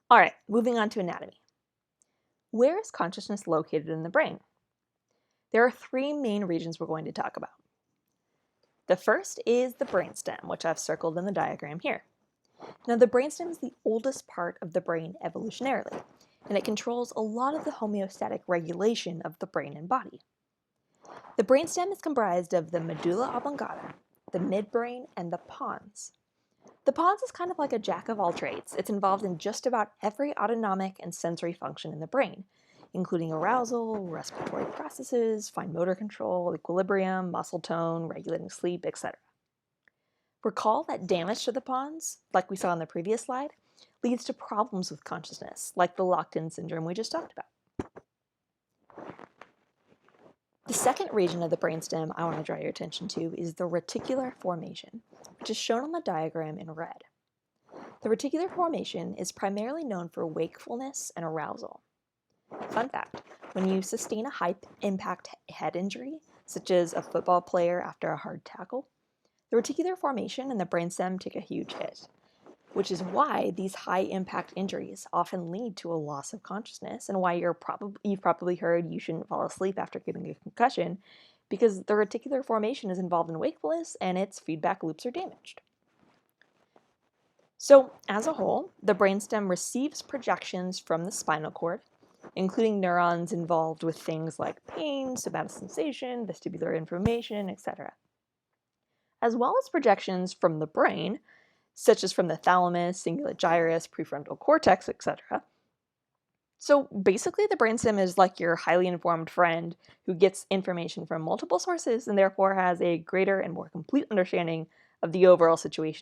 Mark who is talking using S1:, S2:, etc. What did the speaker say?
S1: All right, moving on to anatomy. Where is consciousness located in the brain? There are three main regions we're going to talk about. The first is the brainstem, which I've circled in the diagram here. Now, the brainstem is the oldest part of the brain evolutionarily, and it controls a lot of the homeostatic regulation of the brain and body. The brainstem is comprised of the medulla oblongata, the midbrain, and the pons. The pons is kind of like a jack of all trades. It's involved in just about every autonomic and sensory function in the brain, including arousal, respiratory processes, fine motor control, equilibrium, muscle tone, regulating sleep, etc. Recall that damage to the pons, like we saw in the previous slide, leads to problems with consciousness, like the locked-in syndrome we just talked about. The second region of the brainstem I want to draw your attention to is the reticular formation, which is shown on the diagram in red. The reticular formation is primarily known for wakefulness and arousal. Fun fact, when you sustain a high-impact head injury, such as a football player after a hard tackle, the reticular formation and the brainstem take a huge hit, which is why these high-impact injuries often lead to a loss of consciousness and why you've probably heard you shouldn't fall asleep after getting a concussion, because the reticular formation is involved in wakefulness and its feedback loops are damaged. So, as a whole, the brainstem receives projections from the spinal cord, including neurons involved with things like pain, somatosensation, vestibular information, etc., as well as projections from the brain, such as from the thalamus, cingulate gyrus, prefrontal cortex, etc. So basically, the brainstem is like your highly informed friend who gets information from multiple sources and therefore has a greater and more complete understanding of the overall situation